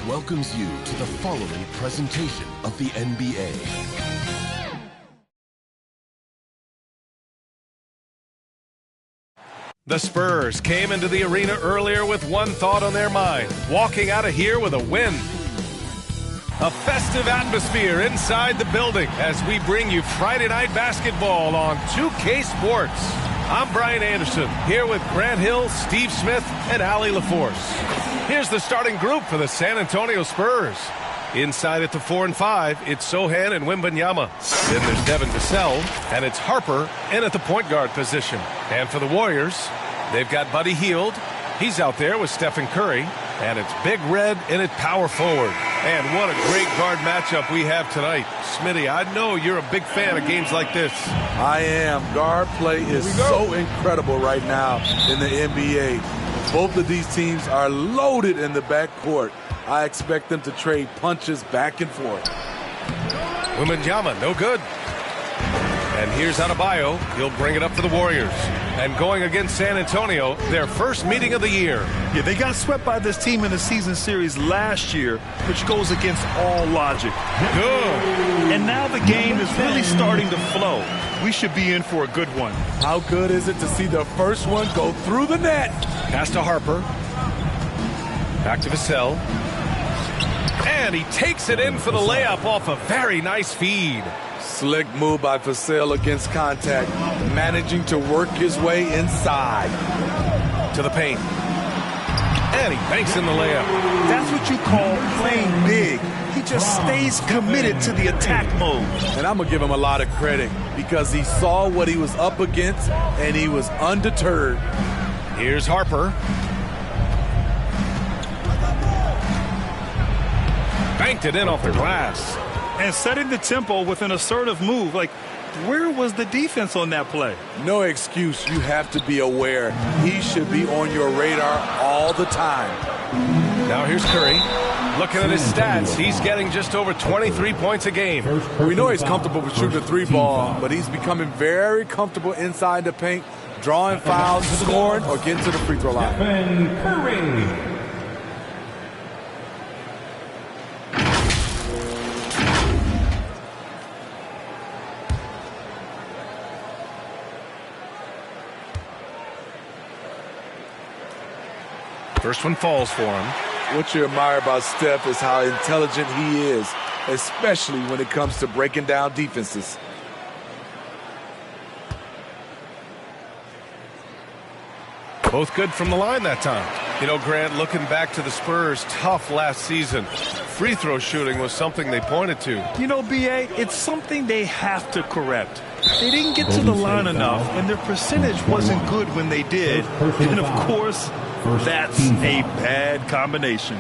welcomes you to the following presentation of the NBA. The Spurs came into the arena earlier with one thought on their mind, walking out of here with a win. A festive atmosphere inside the building as we bring you Friday Night Basketball on 2K Sports. I'm Brian Anderson, here with Grant Hill, Steve Smith, and Allie LaForce. Here's the starting group for the San Antonio Spurs. Inside at the 4 and 5, it's Sochan and Wembanyama. Then there's Devin Vassell, and it's Harper in at the point guard position. And for the Warriors, they've got Buddy Hield. He's out there with Stephen Curry. And it's Big Red in at power forward. And what a great guard matchup we have tonight. Smitty, I know you're a big fan of games like this. I am. Guard play is so incredible right now in the NBA. Both of these teams are loaded in the backcourt. I expect them to trade punches back and forth. Wembanyama, no good. And here's Adebayo. He'll bring it up for the Warriors. And going against San Antonio, their first meeting of the year. Yeah, they got swept by this team in the season series last year, which goes against all logic. Good. And now the game is really starting to flow. We should be in for a good one. How good is it to see the first one go through the net? Pass to Harper. Back to Vassell. And he takes it in for the layup off a very nice feed. Slick move by Vassell against contact, managing to work his way inside. To the paint. And he banks in the layup. That's what you call playing big. He just stays committed to the attack mode. And I'm going to give him a lot of credit because he saw what he was up against and he was undeterred. Here's Harper. Banked it in off the glass. And setting the tempo with an assertive move. Like, where was the defense on that play? No excuse. You have to be aware. He should be on your radar all the time. Now here's Curry. Looking at his stats, he's getting just over 23 points a game. We know he's comfortable with shooting the three ball, but he's becoming very comfortable inside the paint, drawing fouls, scoring, or getting to the free throw line. Curry. First one falls for him. What you admire about Steph is how intelligent he is, especially when it comes to breaking down defenses. Both good from the line that time. You know, Grant, looking back to the Spurs' tough last season, free throw shooting was something they pointed to. You know, B.A., it's something they have to correct. They didn't get to the line enough, and their percentage wasn't good when they did. And, of course, that's a bad combination.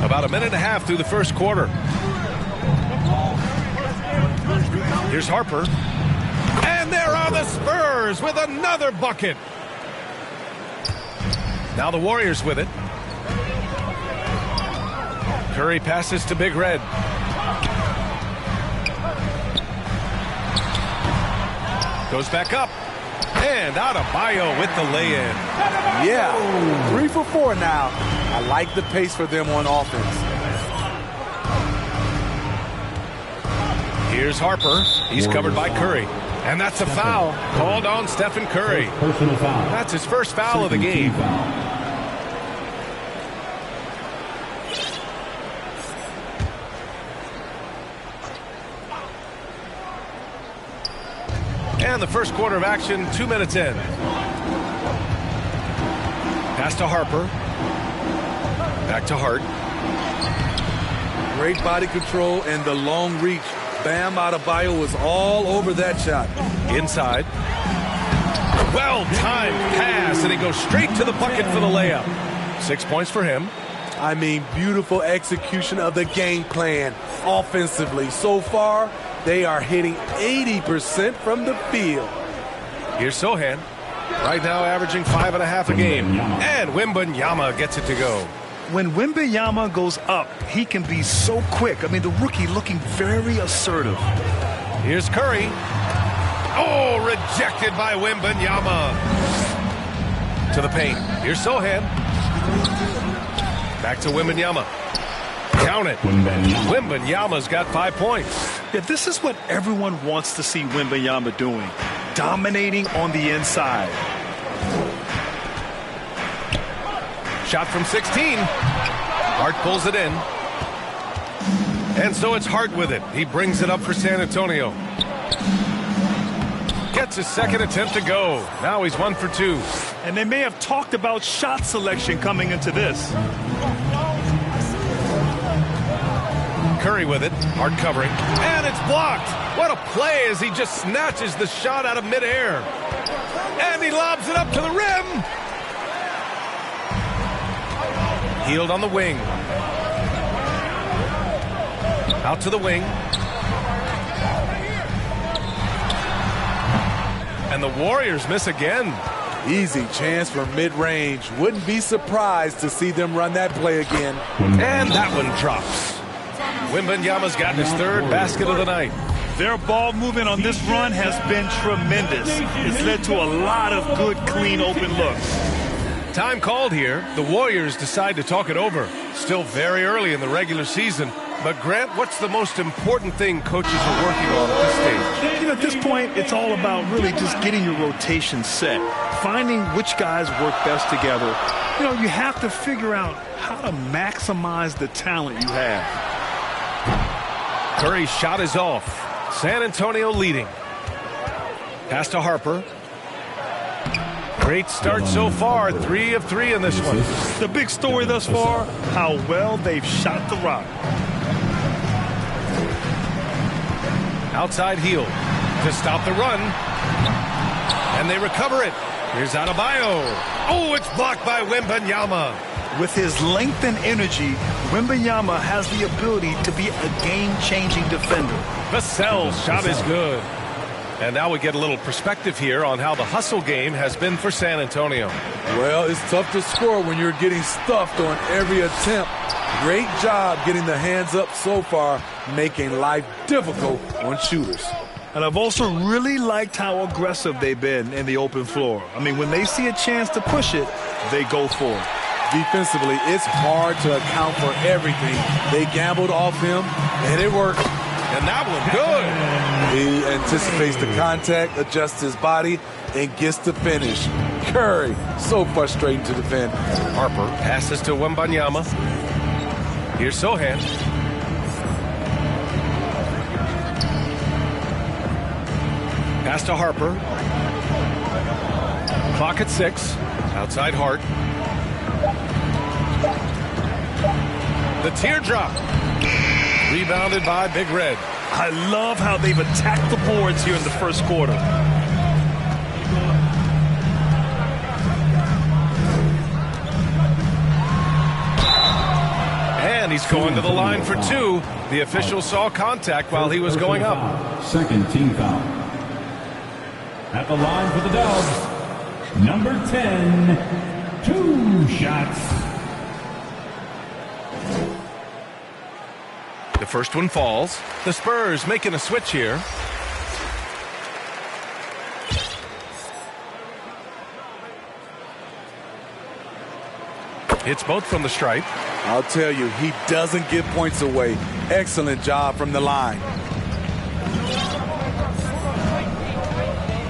About a minute and a half through the first quarter. Here's Harper. And there are the Spurs with another bucket. Now the Warriors with it. Curry passes to Big Red. Goes back up. And Adebayo with the lay-in. Yeah, 3 for 4 now. I like the pace for them on offense. Here's Harper. He's covered by Curry. And that's a foul called on Stephen Curry. That's his first foul of the game. And the first quarter of action, 2 minutes in. Pass to Harper. Back to Hart. Great body control and the long reach. Bam Adebayo was all over that shot. Inside. Well-timed pass, and he goes straight to the bucket for the layup. 6 points for him. I mean, beautiful execution of the game plan offensively. So far, they are hitting 80% from the field. Here's Sochan. Right now averaging 5.5 a game. And Wembanyama gets it to go. When Wembanyama goes up, he can be so quick. I mean, the rookie looking very assertive. Here's Curry. Oh, rejected by Wembanyama. To the paint. Here's Sochan. Back to Wembanyama. Count it. Wembanyama's got 5 points. Yeah, this is what everyone wants to see Wembanyama doing. Dominating on the inside. Shot from 16. Hart pulls it in. And so it's Hart with it. He brings it up for San Antonio. Gets his second attempt to go. Now he's 1 for 2. And they may have talked about shot selection coming into this. Curry with it. Hart covering. And it's blocked. What a play as he just snatches the shot out of midair. And he lobs it up to the rim. Hield on the wing. Out to the wing. And the Warriors miss again. Easy chance for mid-range. Wouldn't be surprised to see them run that play again. And that one drops. Wembanyama's gotten his third basket of the night. Their ball movement on this run has been tremendous. It's led to a lot of good, clean, open looks. Time called here. The Warriors decide to talk it over. Still very early in the regular season. But, Grant, what's the most important thing coaches are working on at this stage? You know, at this point, it's all about really just getting your rotation set. Finding which guys work best together. You know, you have to figure out how to maximize the talent you have. Curry's shot is off. San Antonio leading. Pass to Harper. Great start so far. 3 of 3 in this one. The big story thus far, how well they've shot the rock. Outside heel to stop the run. And they recover it. Here's Adebayo. Oh, it's blocked by Wembanyama. With his length and energy, Wembanyama has the ability to be a game-changing defender. Vassell's shot is good. And now we get a little perspective here on how the hustle game has been for San Antonio. Well, it's tough to score when you're getting stuffed on every attempt. Great job getting the hands up so far, making life difficult on shooters. And I've also really liked how aggressive they've been in the open floor. I mean, when they see a chance to push it, they go for it. Defensively, it's hard to account for everything. They gambled off him, and it worked. And that one good. He anticipates the contact, adjusts his body, and gets the finish. Curry, so frustrating to defend. Harper passes to Wembanyama. Here's Sohan. Pass to Harper. Clock at 6. Outside Hart. The teardrop. Rebounded by Big Red. I love how they've attacked the boards here in the first quarter. And he's going to the line for 2. The official saw contact while he was going up. Second team foul. At the line for the Dubs, number 10, 2 shots. The first one falls. The Spurs making a switch here. Hits both from the stripe. I'll tell you, he doesn't give points away. Excellent job from the line.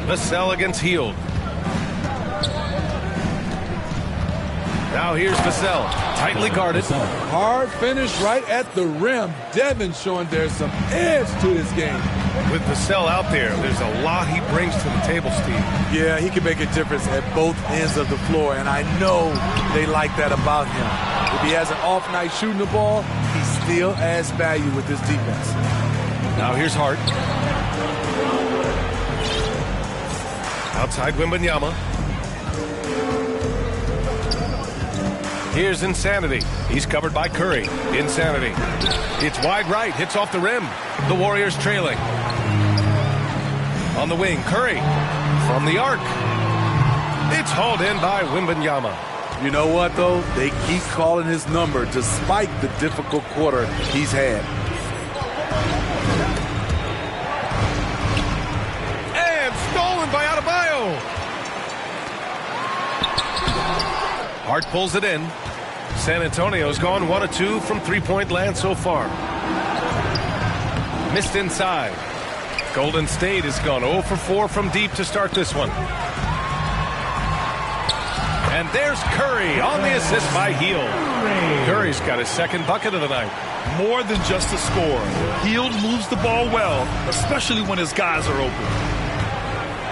Vassell against Hield. Now here's Vassell, tightly guarded. Hard finish right at the rim. Devin showing there's some edge to this game. With Vassell out there, there's a lot he brings to the table, Steve. Yeah, he can make a difference at both ends of the floor, and I know they like that about him. If he has an off night shooting the ball, he still adds value with his defense. Now here's Hart. Outside Wembanyama. Here's Insanity. He's covered by Curry. Insanity. It's wide right. Hits off the rim. The Warriors trailing. On the wing, Curry. From the arc. It's hauled in by Wembanyama. You know what, though? They keep calling his number despite the difficult quarter he's had. And stolen by Adebayo. Hart pulls it in. San Antonio's gone 1 of 2 from three-point land so far. Missed inside. Golden State has gone 0 for 4 from deep to start this one. And there's Curry on the assist by Hield. Curry's got his second bucket of the night. More than just a score. Hield moves the ball well, especially when his guys are open.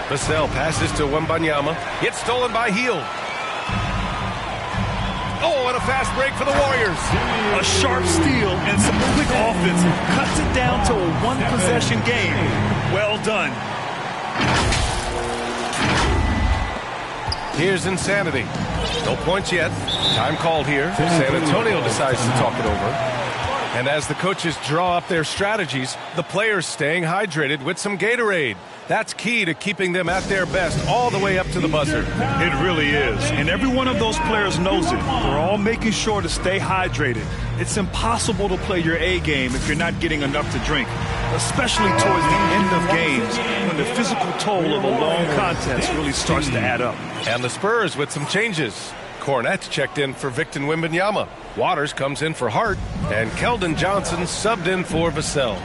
Vassell passes to Wembanyama. It's stolen by Hield. Oh, and a fast break for the Warriors. A sharp steal and some quick offense cuts it down to a one-possession game. Well done. Here's Insanity. No points yet. Time called here. San Antonio decides to talk it over. And as the coaches draw up their strategies, the players staying hydrated with some Gatorade. That's key to keeping them at their best all the way up to the buzzer. It really is. And every one of those players knows it. They're all making sure to stay hydrated. It's impossible to play your A game if you're not getting enough to drink, especially towards the end of games when the physical toll of a long contest really starts to add up. And the Spurs with some changes. Cornette checked in for Victor Wembanyama. Waters comes in for Hart. And Keldon Johnson subbed in for Vassell.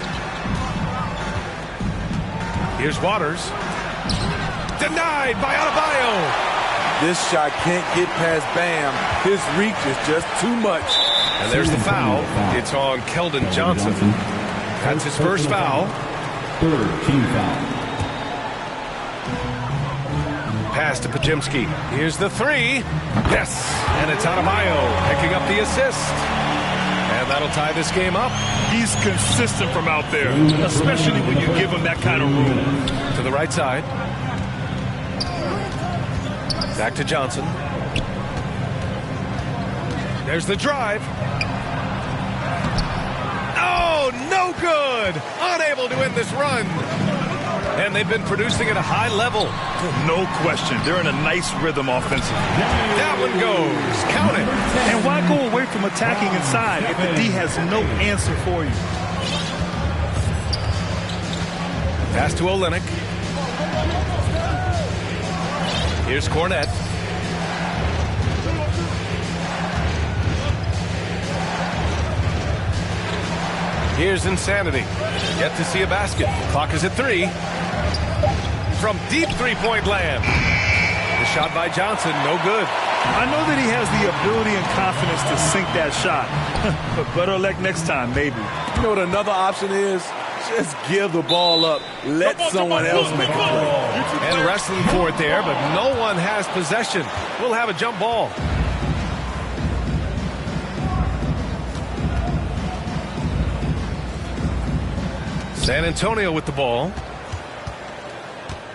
Here's Waters. Denied by Adebayo. This shot can't get past Bam. His reach is just too much. And there's the foul. It's on Keldon Johnson. That's his first foul. Third team foul. Pass to Podziemski. Here's the three. Yes. And it's Adebayo picking up the assist. And that'll tie this game up. He's consistent from out there, especially when you give him that kind of room. To the right side. Back to Johnson. There's the drive. Oh, no good. Unable to end this run. And they've been producing at a high level. No question. They're in a nice rhythm offensively. That one goes. Count it. And why go away from attacking inside if the D has no answer for you? Pass to Olynyk. Here's Cornette. Here's Insanity. Yet to see a basket. Clock is at 3. From deep three-point land. The shot by Johnson, no good. I know that he has the ability and confidence to sink that shot. But better luck next time, maybe. You know what another option is? Just give the ball up. Let someone else make a play. And wrestling for it there, but no one has possession. We'll have a jump ball. San Antonio with the ball.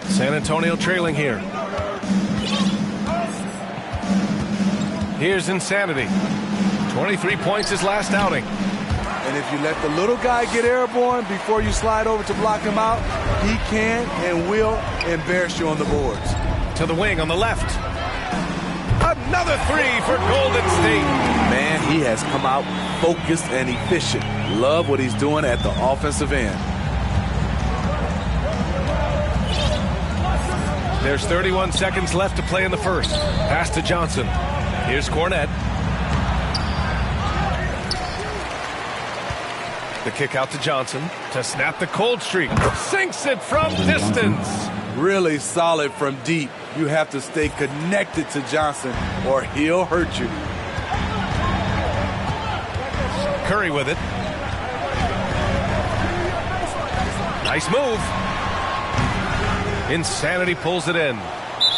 San Antonio trailing here. Here's Insanity. 23 points his last outing. And if you let the little guy get airborne before you slide over to block him out, he can and will embarrass you on the boards. To the wing on the left. Another three for Golden State. Man, he has come out focused and efficient. Love what he's doing at the offensive end. There's 31 seconds left to play in the first. Pass to Johnson. Here's Cornette. The kick out to Johnson to snap the cold streak. Sinks it from distance. Really solid from deep. You have to stay connected to Johnson or he'll hurt you. Curry with it. Nice move. Insanity pulls it in.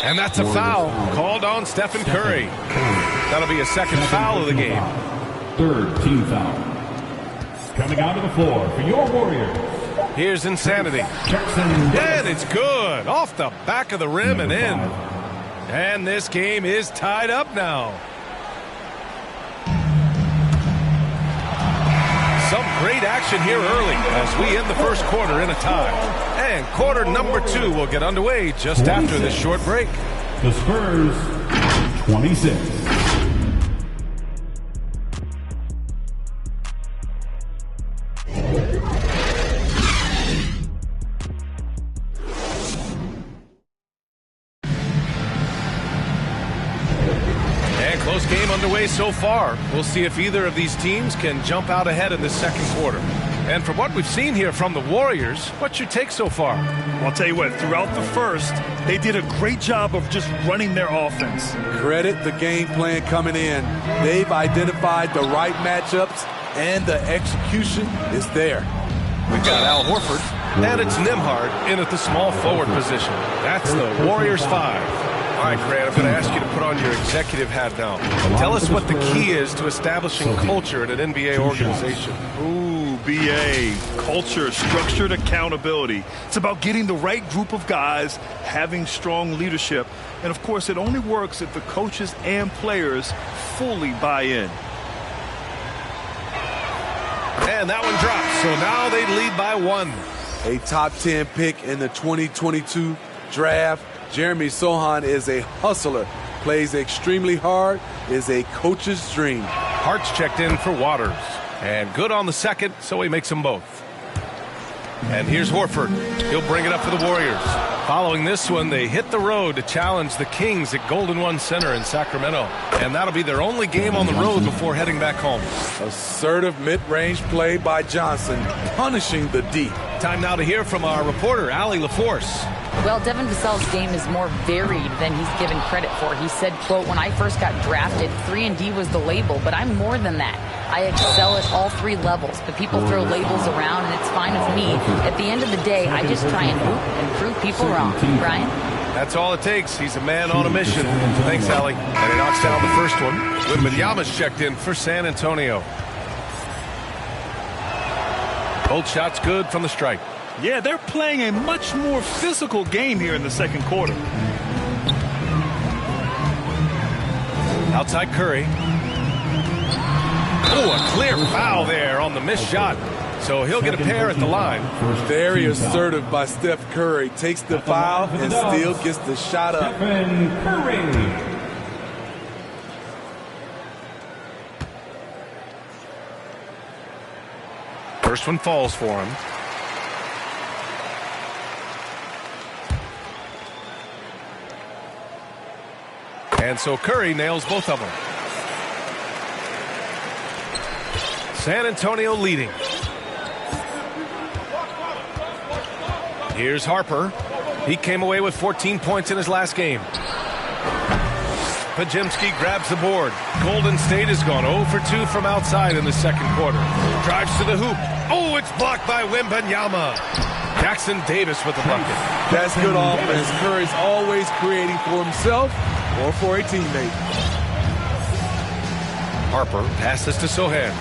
And that's a foul called on Stephen Curry. That'll be a second foul of the game. Third team foul. Coming onto the floor for your Warriors. Here's Insanity. And it's good. Off the back of the rim and in. And this game is tied up now. Some great action here early as we end the first quarter in a tie. And quarter number 2 will get underway just after this short break. The Spurs, 26. game underway so far. We'll see if either of these teams can jump out ahead in the second quarter. And from what we've seen here from the Warriors, what's your take so far? Well, I'll tell you what, throughout the first, they did a great job of just running their offense. Credit the game plan coming in. They've identified the right matchups, and the execution is there. We've got Al Horford, and it's Nembhard in at the small forward position. That's the Warriors 5. All right, Grant, I'm going to ask you to put on your executive hat now. Tell us what the key is to establishing culture at an NBA organization. Ooh, BA, culture, structured accountability. It's about getting the right group of guys, having strong leadership. And, of course, it only works if the coaches and players fully buy in. And that one drops, so now they lead by 1. A top 10 pick in the 2022 draft. Jeremy Sohan is a hustler, plays extremely hard, is a coach's dream. Hart's checked in for Waters. And good on the second, so he makes them both. And here's Horford. He'll bring it up for the Warriors. Following this one, they hit the road to challenge the Kings at Golden One Center in Sacramento. And that'll be their only game on the road before heading back home. Assertive mid-range play by Johnson, punishing the D. Time now to hear from our reporter, Allie LaForce. Well, Devin Vassell's game is more varied than he's given credit for. He said, quote, "When I first got drafted, 3-and-D was the label, but I'm more than that. I excel at all 3 levels, but people throw labels around, and it's fine with me. At the end of the day, I just try and hoop and prove people wrong." Brian? That's all it takes. He's a man on a mission. Thanks, Allie. And he knocks down the first one. Wembanyama's checked in for San Antonio. Both shots good from the stripe. Yeah, they're playing a much more physical game here in the second quarter. Outside Curry. Oh, a clear foul there on the missed shot. So he'll get a pair at the line. Very assertive by Steph Curry. Takes the foul and still gets the shot up. Curry. First one falls for him. And so Curry nails both of them. San Antonio leading. Here's Harper. He came away with 14 points in his last game. Pajemski grabs the board. Golden State has gone 0 for 2 from outside in the second quarter. Drives to the hoop. Oh, it's blocked by Wembanyama. Jackson Davis with the bucket. That's good offense. Curry's always creating for himself or for a teammate. Harper passes to Sohan.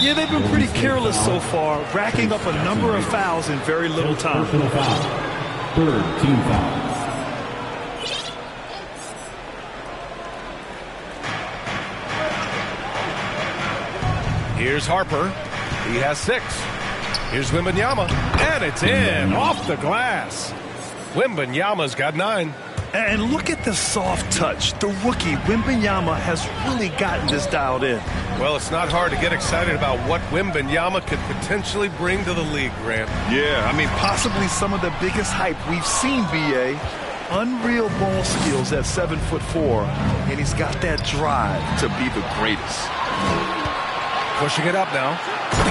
Yeah, they've been pretty careless so far, racking up a number of fouls in very little time. Personal foul. Third team foul. Here's Harper. He has 6. Here's Wembanyama. And it's in off the glass. Wembanyama's got 9. And look at the soft touch. The rookie, Wembanyama, has really gotten this dialed in. Well, it's not hard to get excited about what Wembanyama could potentially bring to the league, Grant. Yeah, I mean, possibly some of the biggest hype we've seen, B.A. Unreal ball skills at 7'4", and he's got that drive to be the greatest. Pushing it up now.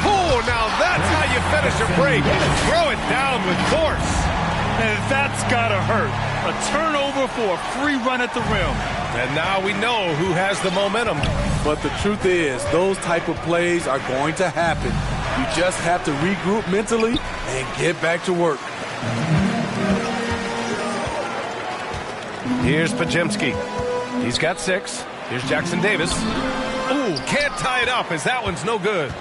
Oh, now that's how you finish a break. Throw it down with force. And that's got to hurt. A turnover for a free run at the rim. And now we know who has the momentum. But the truth is, those type of plays are going to happen. You just have to regroup mentally and get back to work. Here's Pajemski. He's got 6. Here's Jackson Davis. Ooh, can't tie it up as that one's no good.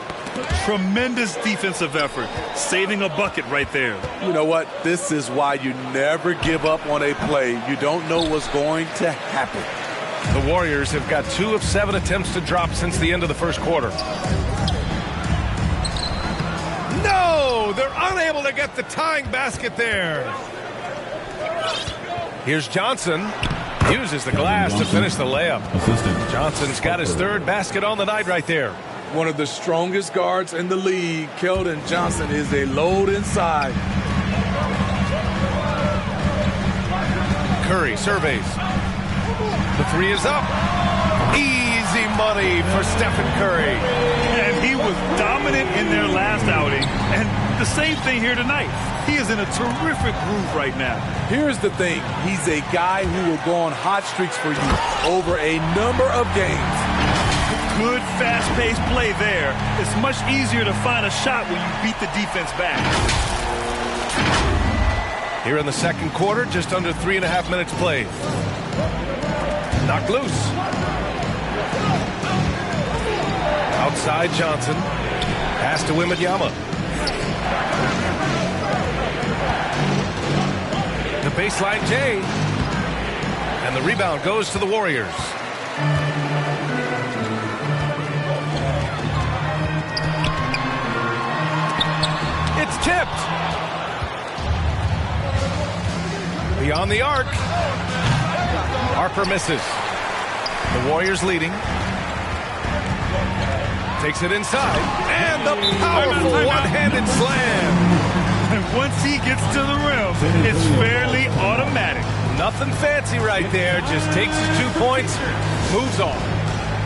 Tremendous defensive effort, saving a bucket right there. You know what? This is why you never give up on a play. You don't know what's going to happen. The Warriors have got 2 of 7 attempts to drop since the end of the first quarter. No! They're unable to get the tying basket there. Here's Johnson. Uses the glass to finish the layup. Johnson's got his 3rd basket on the night right there. One of the strongest guards in the league, Keldon Johnson, is a load inside. Curry surveys. The three is up. Easy money for Stephen Curry. And he was dominant in their last outing. And the same thing here tonight. He is in a terrific groove right now. Here's the thing. He's a guy who will go on hot streaks for you over a number of games. Good fast-paced play there. It's much easier to find a shot when you beat the defense back. Here in the second quarter, just under 3.5 minutes played. Knocked loose. Outside Johnson. Pass to Wembanyama. The baseline J. And the rebound goes to the Warriors. It's tipped. Beyond the arc. Harper misses. The Warriors leading. Takes it inside. And the powerful one-handed slam. And once he gets to the rim, it's fairly automatic. Nothing fancy right there. Just takes his 2 points, moves on.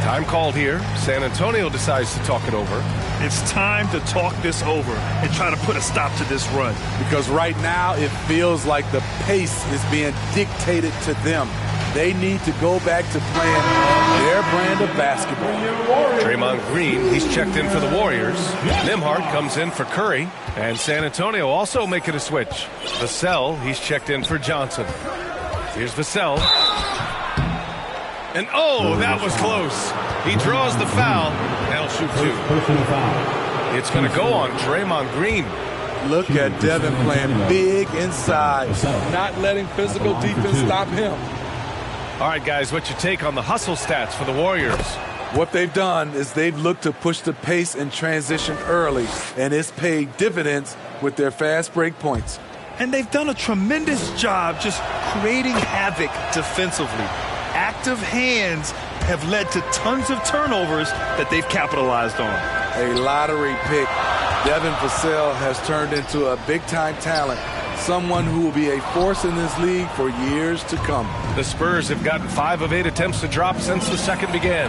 Time called here. San Antonio decides to talk it over. It's time to talk this over and try to put a stop to this run. Because right now it feels like the pace is being dictated to them. They need to go back to playing their brand of basketball. Draymond Green, he's checked in for the Warriors. Nembhard comes in for Curry. And San Antonio also making a switch. Vassell, he's checked in for Johnson. Here's Vassell. And oh, that was close. He draws the foul. They'll shoot two. It's going to go on Draymond Green. Look at Devin playing big inside, not letting physical defense stop him. All right, guys, what's your take on the hustle stats for the Warriors? What they've done is they've looked to push the pace and transition early, and it's paid dividends with their fast break points. And they've done a tremendous job just creating havoc defensively. Active hands have led to tons of turnovers that they've capitalized on. A lottery pick. Devin Vassell has turned into a big-time talent, someone who will be a force in this league for years to come. The Spurs have gotten 5 of 8 attempts to drop since the second began.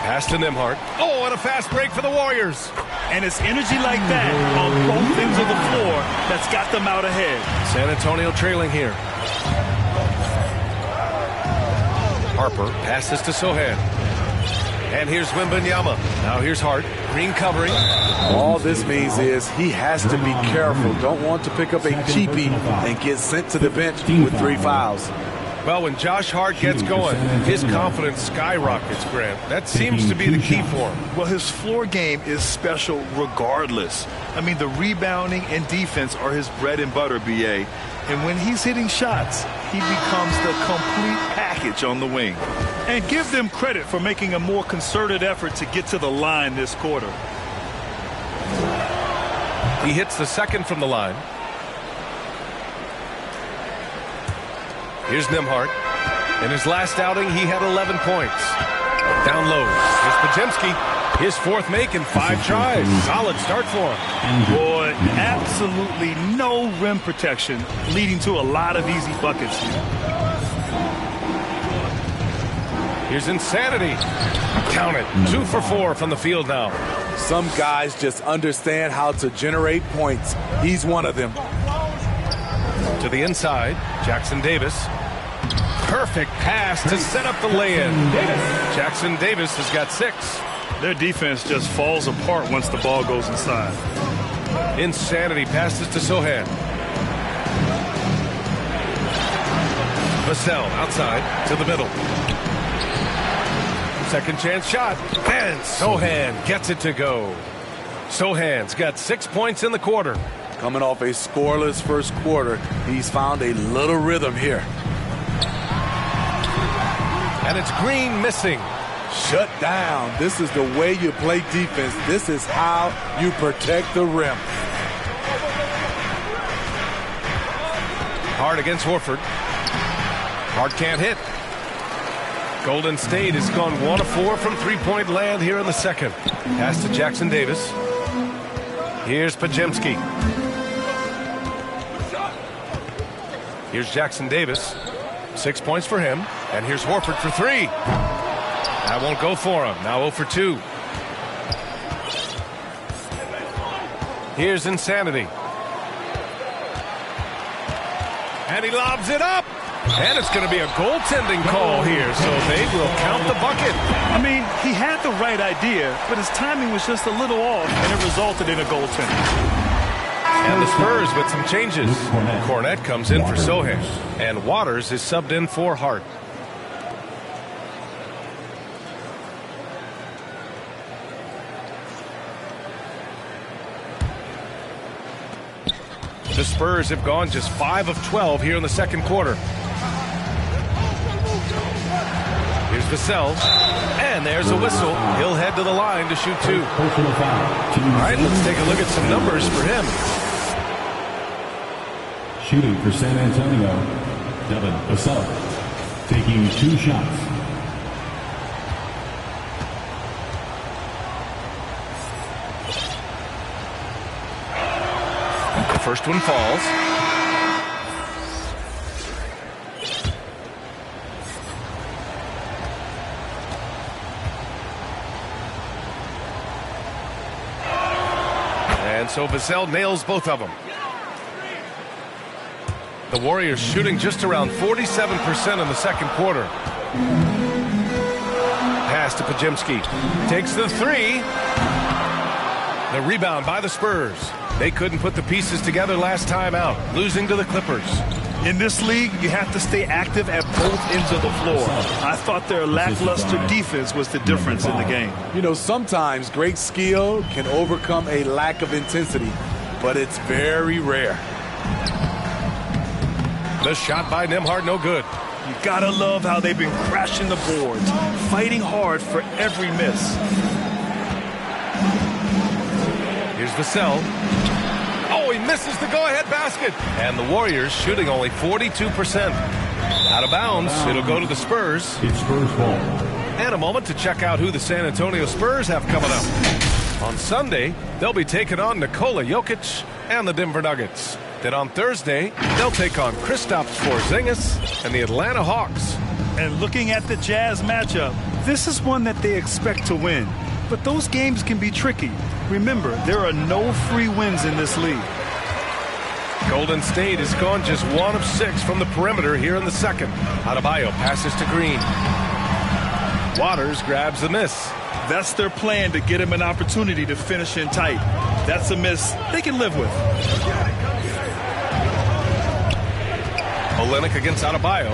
Pass to Nembhard. Oh, and a fast break for the Warriors. And it's energy like that on both ends of the floor that's got them out ahead. San Antonio trailing here. Harper passes to Sohan. And here's Wembanyama. Now here's Hart. Green covering. All this means is he has to be careful. Don't want to pick up a cheapie and get sent to the bench with 3 fouls. Well, when Josh Hart gets going, his confidence skyrockets, Grant. That seems to be the key for him. Well, his floor game is special regardless. I mean, the rebounding and defense are his bread and butter, B.A. And when he's hitting shots, he becomes the complete package on the wing. And give them credit for making a more concerted effort to get to the line this quarter. He hits the second from the line. Here's Nembhard. In his last outing, he had 11 points. Down low. Here's Podziemski. His 4th make in 5 tries. Solid start for him. Boy, absolutely no rim protection, leading to a lot of easy buckets here. Here's Insanity. Count it. 2 for 4 from the field now. Some guys just understand how to generate points. He's one of them. To the inside, Jackson Davis. Perfect pass to set up the lay-in. Jackson Davis has got 6. Their defense just falls apart once the ball goes inside. Insanity passes to Sohan. Vassell outside to the middle. Second chance shot. And Sohan gets it to go. Sohan's got 6 points in the quarter. Coming off a scoreless first quarter, he's found a little rhythm here. And it's Green missing. Shut down. This is the way you play defense. This is how you protect the rim. Hard against Horford. Hard can't hit. Golden State has gone 1 of 4 from 3-point land here in the second. Pass to Jackson Davis. Here's Podziemski. Here's Jackson Davis. 6 points for him. And here's Horford for 3. That won't go for him. Now 0 for 2. Here's Insanity. And he lobs it up. And it's going to be a goaltending call here, so they will count the bucket. I mean, he had the right idea, but his timing was just a little off, and it resulted in a goaltending. And the Spurs with some changes. Cornette comes in for Sohan, and Waters is subbed in for Hart. The Spurs have gone just 5 of 12 here in the second quarter. Here's Vassell, and there's a whistle. He'll head to the line to shoot 2. All right, let's take a look at some numbers for him. Shooting for San Antonio, Devin Vassell, taking 2 shots. The first one falls. And so Vassell nails both of them. The Warriors shooting just around 47% in the second quarter. Pass to Podziemski. Takes the 3. The rebound by the Spurs. They couldn't put the pieces together last time out, losing to the Clippers. In this league, you have to stay active at both ends of the floor. I thought their lackluster defense was the difference in the game. You know, sometimes great skill can overcome a lack of intensity, but it's very rare. The shot by Nembhard, no good. You gotta love how they've been crashing the boards, fighting hard for every miss. Here's Vassell. Oh, he misses the go-ahead basket. And the Warriors shooting only 42%. Out of bounds, it'll go to the Spurs. It's Spurs ball. And a moment to check out who the San Antonio Spurs have coming up. On Sunday, they'll be taking on Nikola Jokic and the Denver Nuggets. Then on Thursday, they'll take on Kristaps Porzingis and the Atlanta Hawks. And looking at the Jazz matchup, this is one that they expect to win. But those games can be tricky. Remember, there are no free wins in this league. Golden State has gone just 1 of 6 from the perimeter here in the second. Adebayo passes to Green. Waters grabs the miss. That's their plan, to get him an opportunity to finish in tight. That's a miss they can live with. Olynyk against Adebayo.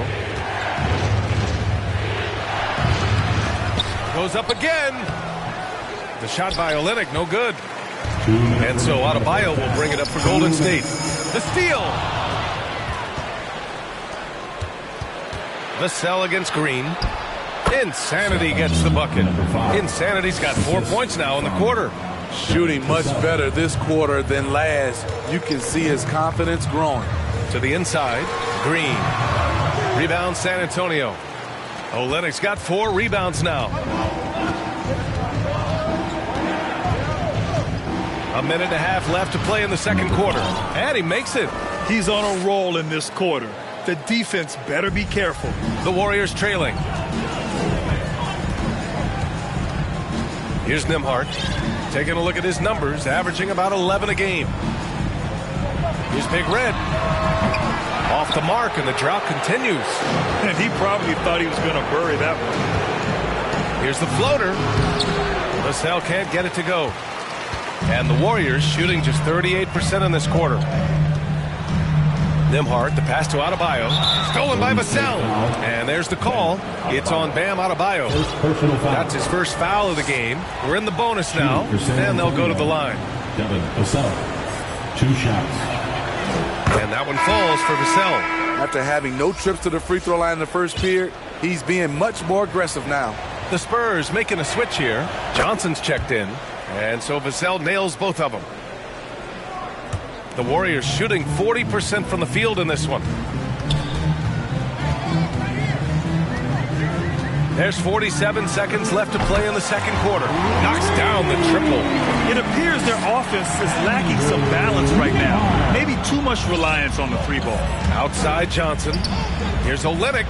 Goes up again. The shot by Olynyk, no good. And so Adebayo will bring it up for Golden State. The steal. Vassell against Green. Insanity gets the bucket. Insanity's got 4 points now in the quarter. Shooting much better this quarter than last. You can see his confidence growing. To the inside, Green. Rebound San Antonio. Olynyk's got 4 rebounds now. A minute and a half left to play in the second quarter. And he makes it. He's on a roll in this quarter. The defense better be careful. The Warriors trailing. Here's Nembhard. Taking a look at his numbers, averaging about 11 a game. Here's Big Red. Off the mark, and the drought continues. And he probably thought he was going to bury that one. Here's the floater. Vassell can't get it to go. And the Warriors shooting just 38% in this quarter. Nembhard, the pass to Adebayo. Stolen by Vassell. And there's the call. It's on Bam Adebayo. That's his first foul of the game. We're in the bonus now, and they'll go to the line. Devin Vassell, 2 shots. And that one falls for Vassell. After having no trips to the free throw line in the first period, he's being much more aggressive now. The Spurs making a switch here. Johnson's checked in. And so Vassell nails both of them. The Warriors shooting 40% from the field in this one. There's 47 seconds left to play in the second quarter. Knocks down the triple. It appears their offense is lacking some balance right now. Maybe too much reliance on the 3 ball. Outside Johnson. Here's Olynyk.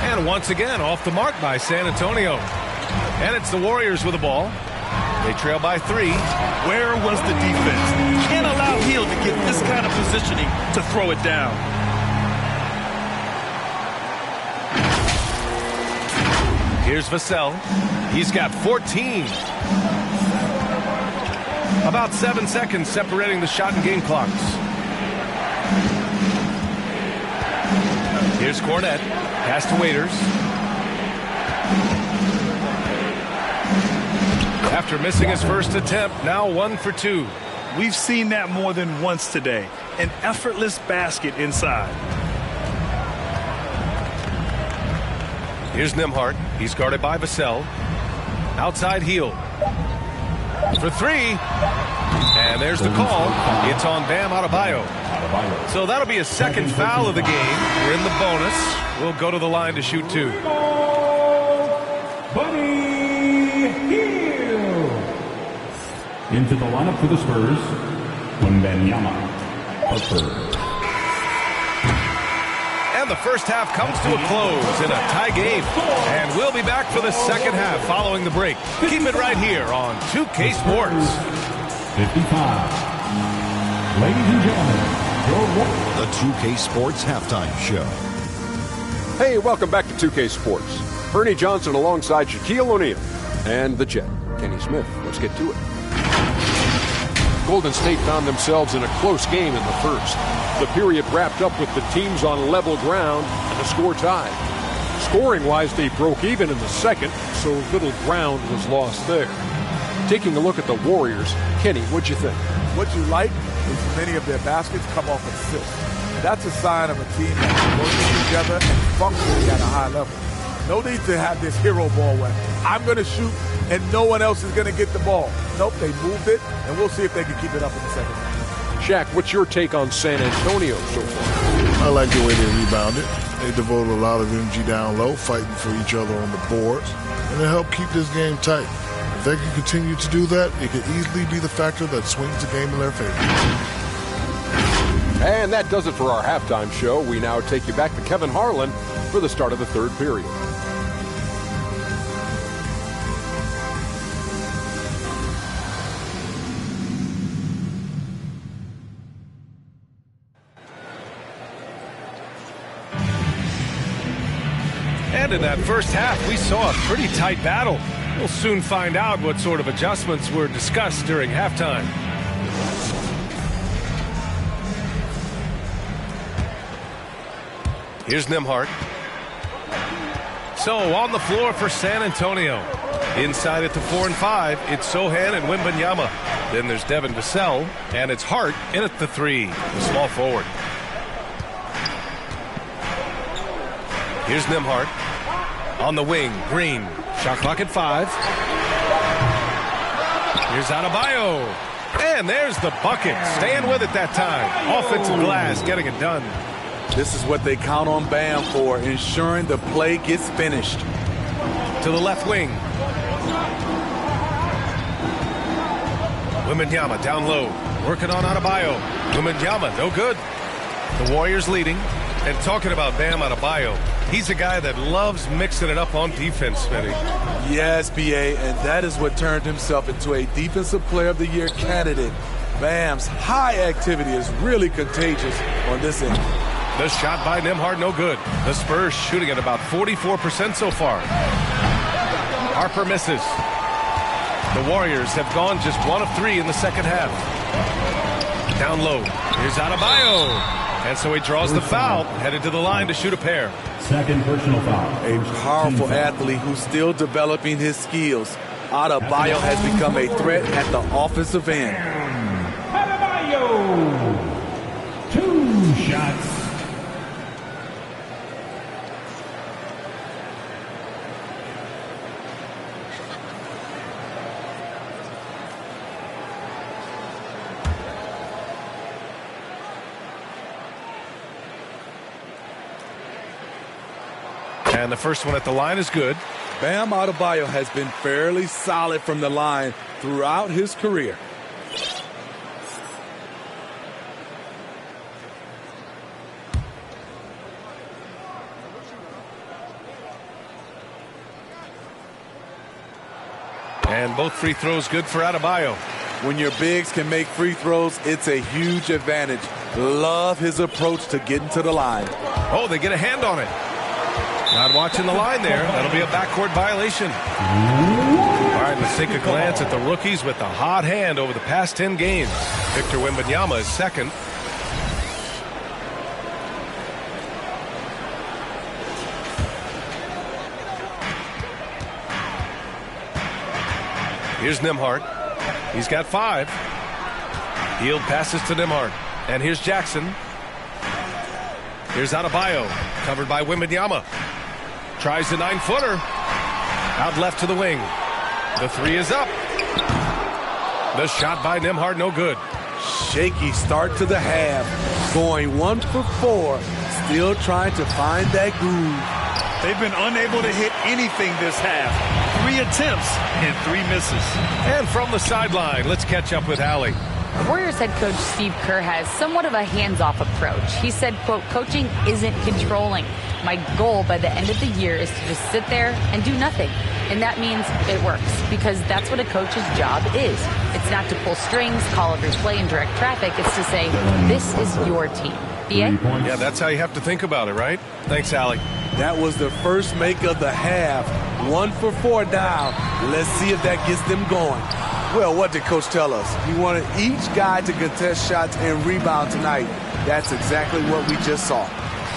And once again, off the mark by San Antonio. And it's the Warriors with the ball. They trail by 3. Where was the defense? You can't allow Hill to get this kind of positioning to throw it down. Here's Vassell. He's got 14. About 7 seconds separating the shot and game clocks. Here's Cornette. Pass to Waiters. After missing his first attempt, now 1 for 2. We've seen that more than once today. An effortless basket inside. Here's Nembhard. He's guarded by Vassell. Outside heel. For 3. And there's the call. It's on Bam Adebayo. So that'll be a second foul of the game. We're in the bonus. We'll go to the line to shoot 2. Into the lineup for the Spurs, Wembanyama. And the first half comes to a close in a tie game. And we'll be back for the second half following the break. Keep it right here on 2K Sports. 55. Ladies and gentlemen, The 2K Sports Halftime Show. Hey, welcome back to 2K Sports. Ernie Johnson alongside Shaquille O'Neal and the Jet, Kenny Smith. Let's get to it. Golden State found themselves in a close game in the first. The period wrapped up with the teams on level ground and the score tied. Scoring-wise, they broke even in the second, so little ground was lost there. Taking a look at the Warriors, Kenny, what'd you think? What you like is many of their baskets come off assists. That's a sign of a team that's working together and functioning at a high level. No need to have this hero ball where I'm going to shoot and no one else is going to get the ball. Nope, they moved it, and we'll see if they can keep it up in the second half. Shaq, what's your take on San Antonio so far? I like the way they rebounded. They devoted a lot of energy down low, fighting for each other on the boards, and it helped keep this game tight. If they can continue to do that, it could easily be the factor that swings the game in their favor. And that does it for our halftime show. We now take you back to Kevin Harlan for the start of the third period. And in that first half, we saw a pretty tight battle. We'll soon find out what sort of adjustments were discussed during halftime. Here's Nembhard. So on the floor for San Antonio. Inside at the 4 and 5, it's Sohan and Wembanyama. Then there's Devin Vassell, and it's Hart in at the 3, the small forward. Here's Nembhard. On the wing, Green. Shot clock at 5. Here's Adebayo. And there's the bucket. Staying with it that time. Offensive glass, getting it done. This is what they count on Bam for, ensuring the play gets finished. To the left wing. Wembanyama down low. Working on Adebayo. Wembanyama, no good. The Warriors leading. And talking about Bam Adebayo, he's a guy that loves mixing it up on defense, Smitty. Yes, B.A., and that is what turned himself into a Defensive Player of the Year candidate. Bam's high activity is really contagious on this end. The shot by Nembhard, no good. The Spurs shooting at about 44% so far. Harper misses. The Warriors have gone just 1 of 3 in the second half. Down low. Here's Adebayo. And so he draws the foul, headed to the line to shoot a pair. Second personal foul. A powerful athlete who's still developing his skills. Adebayo has become a threat at the offensive end. Adebayo. 2 shots. And the first one at the line is good. Bam Adebayo has been fairly solid from the line throughout his career. And both free throws good for Adebayo. When your bigs can make free throws, it's a huge advantage. Love his approach to getting to the line. Oh, they get a hand on it. Not watching the line there. That'll be a backcourt violation. All right, let's take a glance at the rookies with the hot hand over the past 10 games. Victor Wembanyama is second. Here's Nembhard. He's got 5. Hield passes to Nembhard. And here's Jackson. Here's Adebayo, covered by Wembanyama. Tries the 9-footer. Out left to the wing. The 3 is up. The shot by Nembhard, no good. Shaky start to the half. Going 1 for 4. Still trying to find that groove. They've been unable to hit anything this half. 3 attempts and 3 misses. And from the sideline, let's catch up with Allie. Warriors head coach Steve Kerr has somewhat of a hands-off approach. He said, quote, coaching isn't controlling. My goal by the end of the year is to just sit there and do nothing. And that means it works, because that's what a coach's job is. It's not to pull strings, call every play, and direct traffic. It's to say, this is your team. Yeah, that's how you have to think about it, right? Thanks, Allie. That was the first make of the half. 1 for 4 down. Let's see if that gets them going. Well, what did Coach tell us? He wanted each guy to contest shots and rebound tonight. That's exactly what we just saw.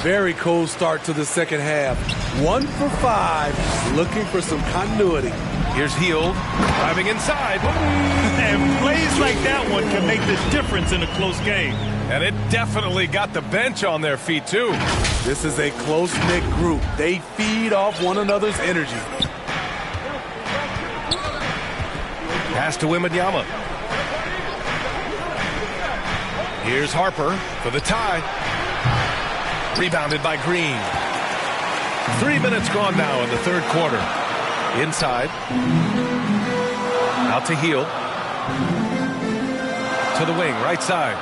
Very cold start to the second half. 1 for 5, looking for some continuity. Here's Hield, driving inside. And plays like that one can make the difference in a close game. And it definitely got the bench on their feet, too. This is a close-knit group. They feed off one another's energy. Pass to Wembanyama. Here's Harper for the tie. Rebounded by Green. 3 minutes gone now in the third quarter. Inside. Out to Hield. To the wing, right side.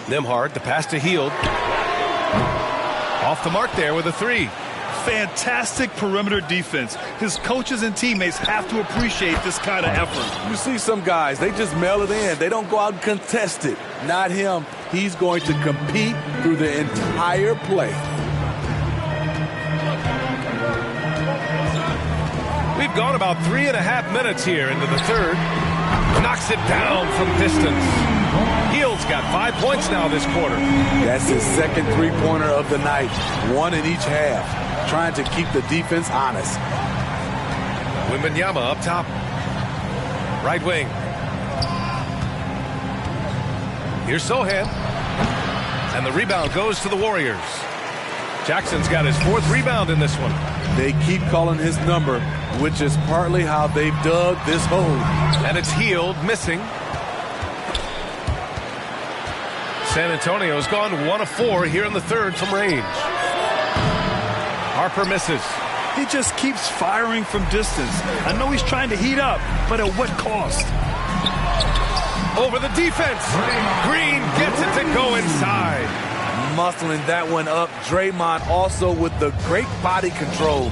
Nembhard, the pass to Hield. Off the mark there with a 3. Fantastic perimeter defense. His coaches and teammates have to appreciate this kind of effort. You see some guys, they just mail it in. They don't go out and contest it. Not him. He's going to compete through the entire play. We've gone about 3.5 minutes here into the third. Knocks it down from distance. Hield's got 5 points now this quarter. That's his second three-pointer of the night. 1 in each half. Trying to keep the defense honest. Wembanyama up top. Right wing. Here's Sohan. And the rebound goes to the Warriors. Jackson's got his 4th rebound in this one. They keep calling his number, which is partly how they've dug this hole. And it's Hield missing. San Antonio's gone 1 of 4 here in the third from range. Harper misses. He just keeps firing from distance. I know he's trying to heat up, but at what cost? Over the defense. Green gets it to go inside. Muscling that one up. Draymond also with the great body control.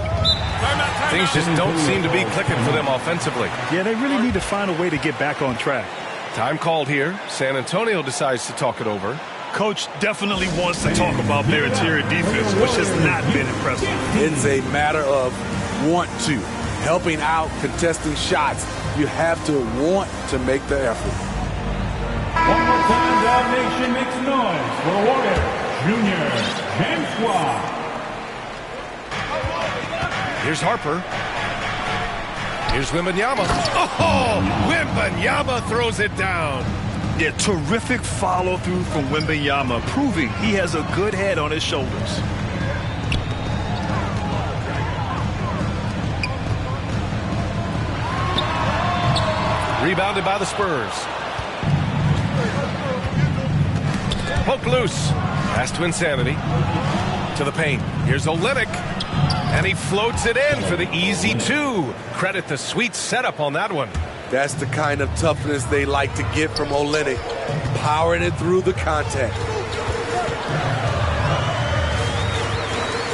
Things just don't seem to be clicking for them offensively. Yeah, they really need to find a way to get back on track. Time called here. San Antonio decides to talk it over. Coach definitely wants to talk about their interior defense, which has not been impressive. It's a matter of want to. Helping out, contesting shots. You have to want to make the effort. One more time, Dog Nation makes noise for Warriors Junior James Squad. Here's Harper. Here's Wembanyama. Oh, Wembanyama throws it down. Yeah, terrific follow-through from Wembanyama, proving he has a good head on his shoulders. Rebounded by the Spurs. Poked loose. Pass to Insanity. To the paint. Here's Olynyk. And he floats it in for the easy 2. Credit the sweet setup on that one. That's the kind of toughness they like to get from Olynyk. Powering it through the contact.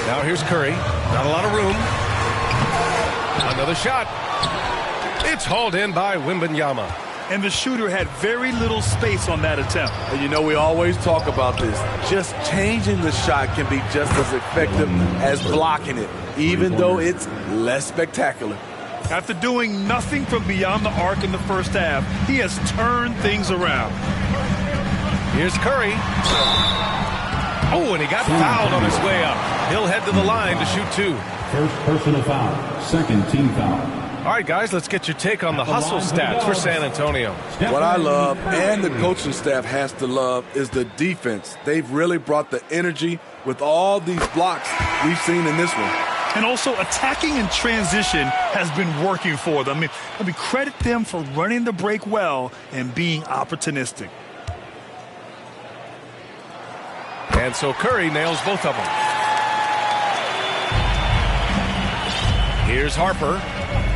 Now here's Curry. Not a lot of room. Another shot. It's hauled in by Wembanyama. And the shooter had very little space on that attempt. And you know, we always talk about this. Just changing the shot can be just as effective as blocking it, even though it's less spectacular. After doing nothing from beyond the arc in the first half, he has turned things around. Here's Curry. Oh, and he got fouled on his way up. He'll head to the line to shoot 2. First personal foul. Second team foul. All right, guys, let's get your take on the hustle stats for San Antonio. What I love, and the coaching staff has to love, is the defense. They've really brought the energy with all these blocks we've seen in this one. And also attacking in transition has been working for them. I mean, credit them for running the break well and being opportunistic. And so Curry nails both of them. Here's Harper.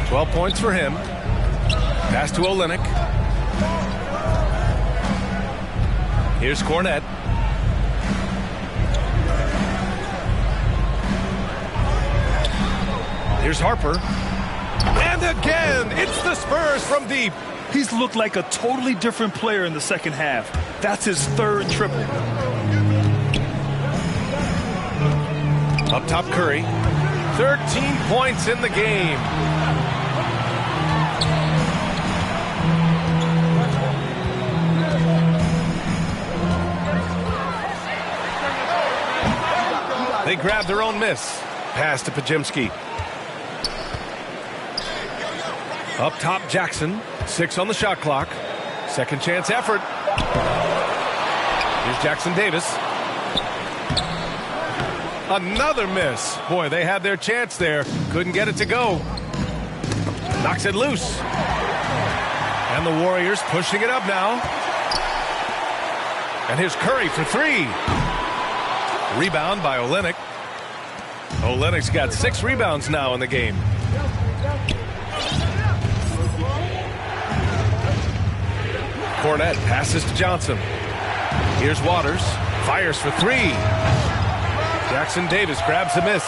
12 points for him. Pass to Olynyk. Here's Cornette. Here's Harper. And again, it's the Spurs from deep. He's looked like a totally different player in the second half. That's his third triple. Up top, Curry. 13 points in the game. They grab their own miss. Pass to Pajemski. Up top, Jackson. 6 on the shot clock. Second chance effort. Here's Jackson Davis. Another miss. Boy, they had their chance there. Couldn't get it to go. Knocks it loose. And the Warriors pushing it up now. And here's Curry for 3. Rebound by Olynyk. Olynyk's got 6 rebounds now in the game. Cornette passes to Johnson. Here's Waters. Fires for 3. Jackson Davis grabs a miss.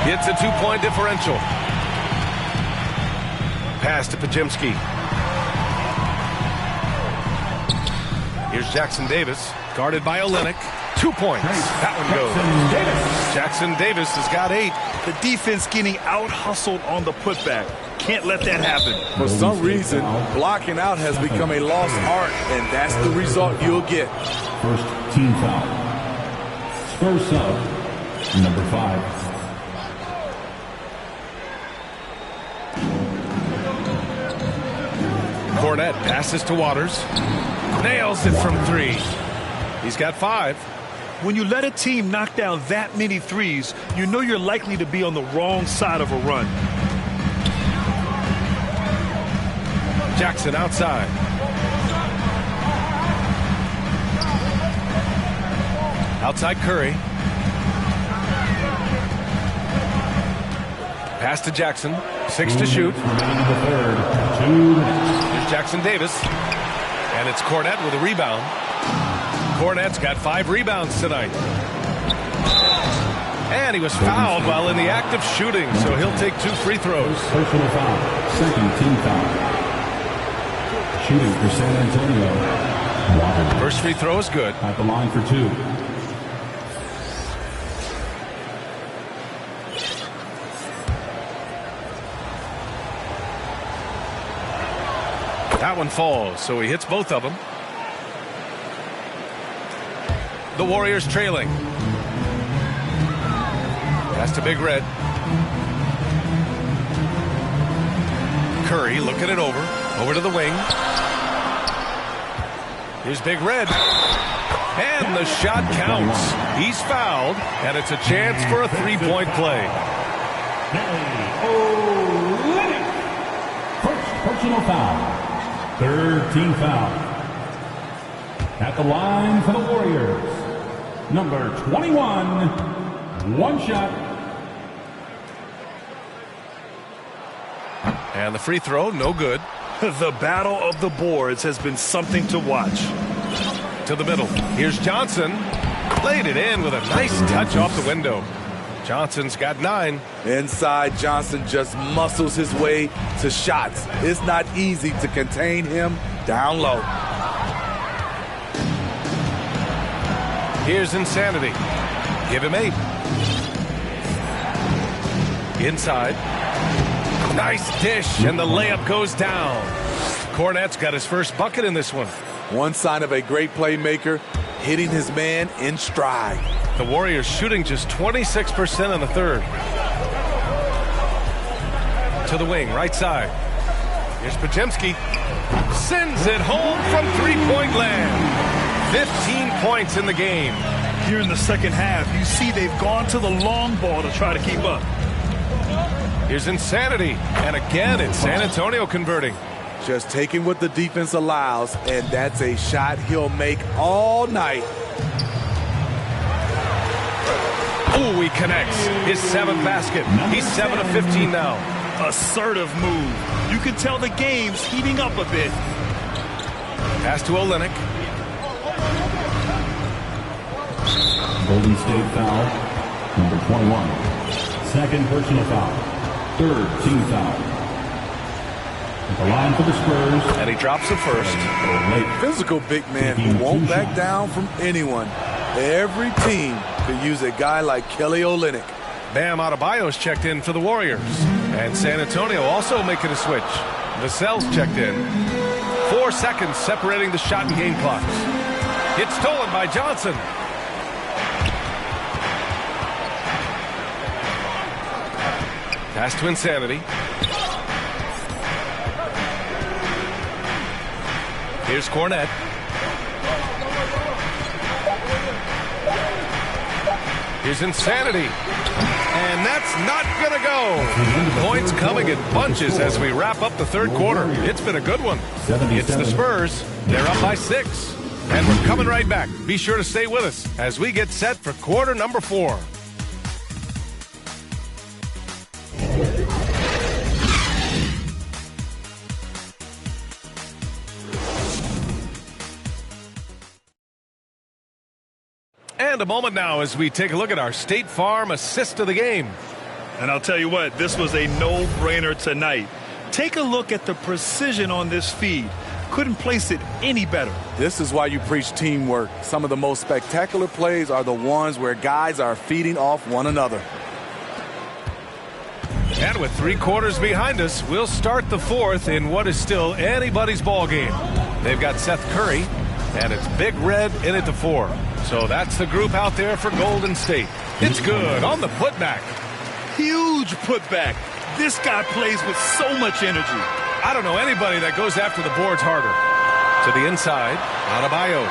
Gets a 2-point differential. Pass to Pajemski. Here's Jackson Davis. Guarded by Olynyk. 2 points. That one goes. Jackson Davis has got 8. The defense getting out-hustled on the putback. Can't let that happen. For some reason, blocking out has become a lost art, and that's the result you'll get. First team foul. Spurs sub, number 5. Cornette passes to Waters. Nails it from 3. He's got 5. When you let a team knock down that many threes, you know you're likely to be on the wrong side of a run. Jackson outside. Outside Curry. Pass to Jackson. 6 to shoot. Here's Jackson Davis. And it's Cornette with a rebound. Cornette's got 5 rebounds tonight. And he was fouled while in the act of shooting, so he'll take 2 free throws. Personal foul. Second team foul. Shooting for San Antonio. Waters. First free throw is good. At the line for 2. That one falls, so he hits both of them. The Warriors trailing. Pass to Big Red. Curry looking it over. Over to the wing. Here's Big Red. And the shot counts. He's fouled, and it's a chance for a 3-point play. First personal foul. Third team foul. At the line for the Warriors, number 21, 1 shot. And the free throw, no good. The battle of the boards has been something to watch. To the middle. Here's Johnson. Laid it in with a nice touch off the window. Johnson's got 9. Inside, Johnson just muscles his way to shots. It's not easy to contain him down low. Here's Insanity. Give him 8. Inside. Nice dish, and the layup goes down. Cornette's got his first bucket in this one. One sign of a great playmaker, hitting his man in stride. The Warriors shooting just 26% in the third. To the wing, right side. Here's Podziemski. Sends it home from three-point land. 15 points in the game. Here in the second half, you see they've gone to the long ball to try to keep up. Here's Insanity. And again, it's San Antonio converting. Just taking what the defense allows, and that's a shot he'll make all night. Oh, he connects. His 7th basket. He's 7 of 15 now. Assertive move. You can tell the game's heating up a bit. Pass to Olynyk. Golden State foul, number 21. Second personal foul. Third team foul. At the line for the Spurs. And he drops the first. Physical big man who won't back down from anyone. Every team could use a guy like Kelly Olynyk. Bam Adebayo's checked in for the Warriors. And San Antonio also making a switch. Vassell's checked in. 4 seconds separating the shot and game clocks. It's stolen by Johnson. Pass to Insanity. Here's Cornette. Here's Insanity. And that's not going to go. Points coming in bunches as we wrap up the third quarter. It's been a good one. It's the Spurs. They're up by 6. And we're coming right back. Be sure to stay with us as we get set for quarter number 4. And a moment now as we take a look at our State Farm assist of the game. And I'll tell you what, this was a no-brainer tonight. Take a look at the precision on this feed. Couldn't place it any better. This is why you preach teamwork. Some of the most spectacular plays are the ones where guys are feeding off one another. And with 3 quarters behind us, we'll start the 4th in what is still anybody's ball game. They've got Seth Curry, and it's Big Red in at the 4. So that's the group out there for Golden State. It's good on the putback. Huge putback. This guy plays with so much energy. I don't know anybody that goes after the boards harder. To the inside, Adebayo.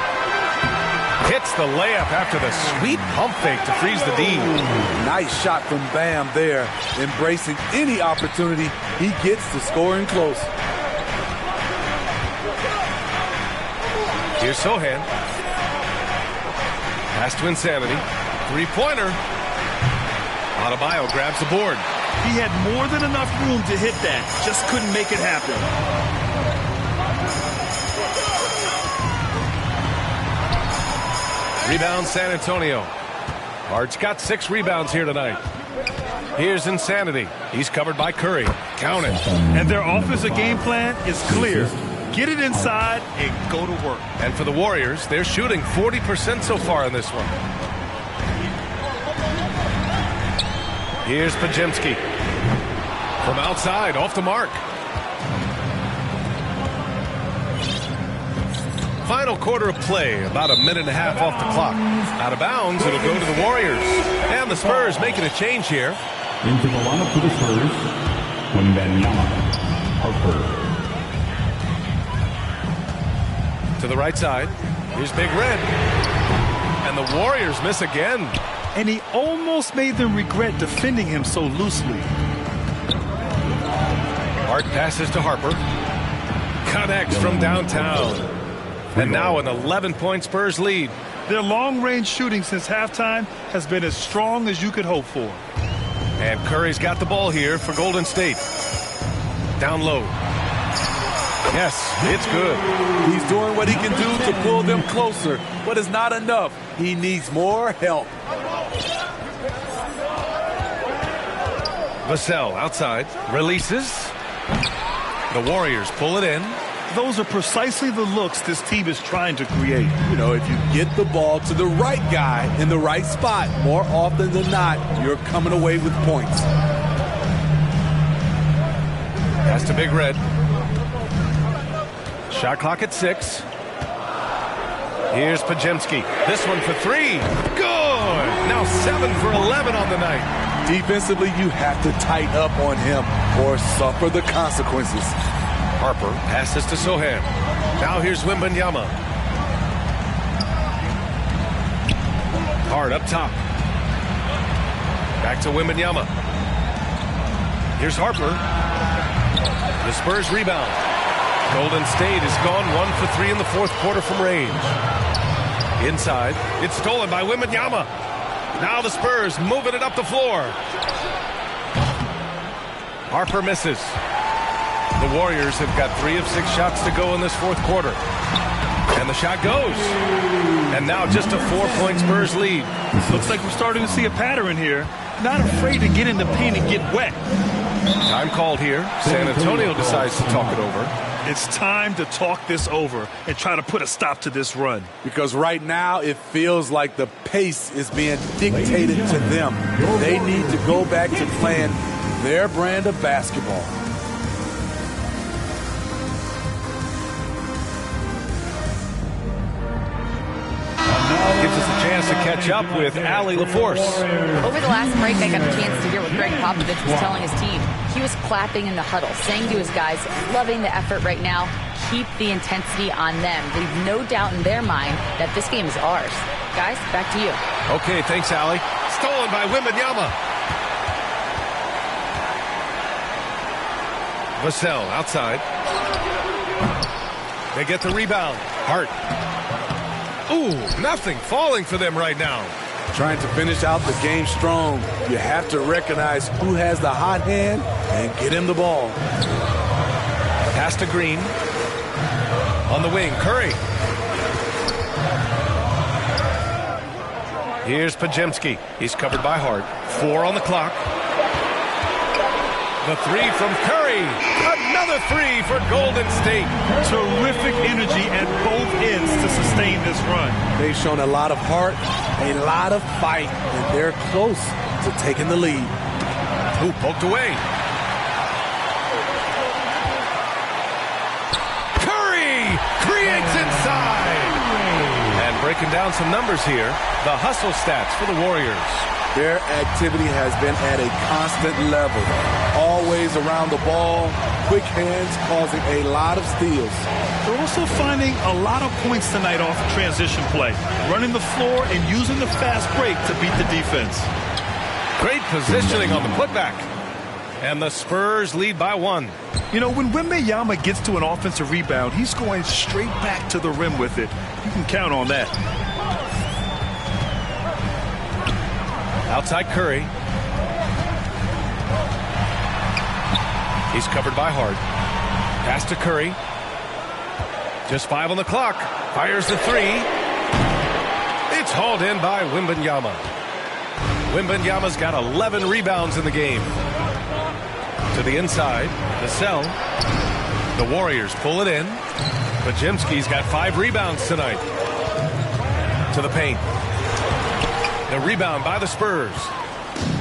Hits the layup after the sweet pump fake to freeze the D. Nice shot from Bam there. Embracing any opportunity he gets to scoring close. Here's Sohan. Pass to Insanity. 3-pointer. Adebayo grabs the board. He had more than enough room to hit that. Just couldn't make it happen. Rebound San Antonio. Hart's got 6 rebounds here tonight. Here's Insanity. He's covered by Curry. Count it. And their offensive game plan is clear. Get it inside and go to work. And for the Warriors, they're shooting 40% so far in this one. Here's Podziemski. From outside, off the mark. Final quarter of play, about a minute and a half off the clock. Out of bounds, it'll go to the Warriors. And the Spurs making a change here. Into the lineup for the Spurs, Wembanyama, Harper. To the right side. Here's Big Red. And the Warriors miss again. And he almost made them regret defending him so loosely. Hart passes to Harper. Connects from downtown. And now an 11-point Spurs lead. Their long-range shooting since halftime has been as strong as you could hope for. And Curry's got the ball here for Golden State. Down low. Yes, it's good. He's doing what he can do to pull them closer, but it's not enough. He needs more help. Vassell outside, releases. The Warriors pull it in. Those are precisely the looks this team is trying to create. You know, if you get the ball to the right guy in the right spot, more often than not, you're coming away with points. Pass to Big Red. Shot clock at 6. Here's Pajemski. This one for 3. Good! Now 7 for 11 on the night. Defensively, you have to tighten up on him or suffer the consequences. Harper passes to Sohan. Now here's Wembanyama. Hard up top. Back to Wembanyama. Here's Harper. The Spurs rebound. Golden State has gone 1 for 3 in the fourth quarter from range. Inside, it's stolen by Wembanyama. Now the Spurs moving it up the floor. Harper misses. The Warriors have got 3 of 6 shots to go in this fourth quarter. And the shot goes. And now just a 4-point Spurs lead. Looks like we're starting to see a pattern here. Not afraid to get in the paint and get wet. Time called here. San Antonio decides to talk it over. It's time to talk this over and try to put a stop to this run. Because right now it feels like the pace is being dictated to them. They need to go back to playing their brand of basketball. Gives us a chance to catch up with Allie LaForce. Over the last break, I got a chance to hear what Greg Popovich was telling his team. He was clapping in the huddle, saying to his guys, loving the effort right now, keep the intensity on them. Leave no doubt in their mind that this game is ours. Guys, back to you. Okay, thanks, Allie. Stolen by Wembanyama. Vassell outside. They get the rebound. Hart. Ooh, nothing falling for them right now. Trying to finish out the game strong. You have to recognize who has the hot hand and get him the ball. Pass to Green. On the wing, Curry. Here's Pajemski. He's covered by Hart. 4 on the clock. The 3 from Curry. Another 3 for Golden State. Terrific energy at both ends to sustain this run. They've shown a lot of heart, a lot of fight, and they're close to taking the lead. Ooh, poked away. Curry creates inside. And breaking down some numbers here, the hustle stats for the Warriors. Their activity has been at a constant level. Always around the ball, quick hands causing a lot of steals. They're also finding a lot of points tonight off of transition play. Running the floor and using the fast break to beat the defense. Great positioning on the putback. And the Spurs lead by 1. You know, when Wembanyama gets to an offensive rebound, he's going straight back to the rim with it. You can count on that. Outside Curry. He's covered by Hart. Pass to Curry. Just 5 on the clock. Fires the 3. It's hauled in by Wembanyama. Wembanyama's got 11 rebounds in the game. To the inside. Vassell. The Warriors pull it in. Pajemski's got 5 rebounds tonight. To the paint. The rebound by the Spurs.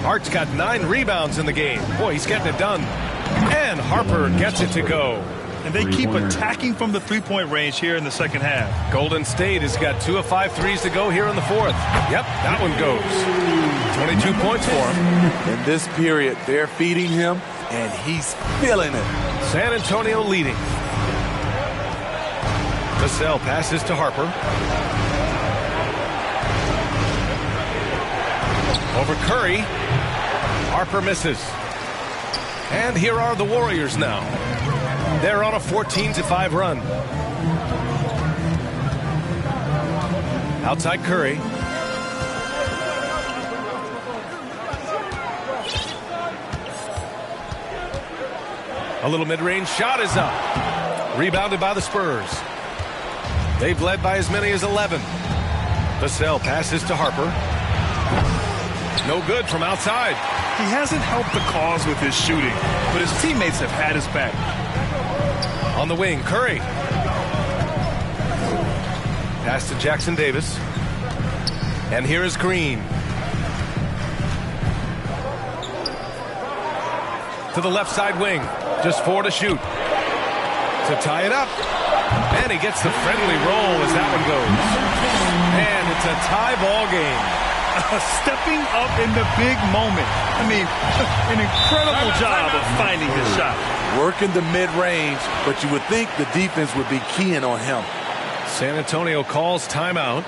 Hart's got 9 rebounds in the game. Boy, he's getting it done. And Harper gets it to go. And they keep attacking from the three-point range here in the second half. Golden State has got 2 of 5 threes to go here in the fourth. Yep, that one goes. 22 points for him. In this period, they're feeding him, and he's feeling it. San Antonio leading. Vassell passes to Harper. Over Curry. Harper misses. And here are the Warriors now. They're on a 14-5 run. Outside Curry. A little mid-range shot is up. Rebounded by the Spurs. They've led by as many as 11. Vassell passes to Harper. No good from outside. He hasn't helped the cause with his shooting, but his teammates have had his back. On the wing, Curry. Pass to Jackson Davis. And here is Green. To the left side wing. Just 4 to shoot. To tie it up. And he gets the friendly roll as that one goes. And it's a tie ball game. Stepping up in the big moment. I mean, an incredible job of finding his shot. Working the mid-range, but you would think the defense would be keying on him. San Antonio calls timeout.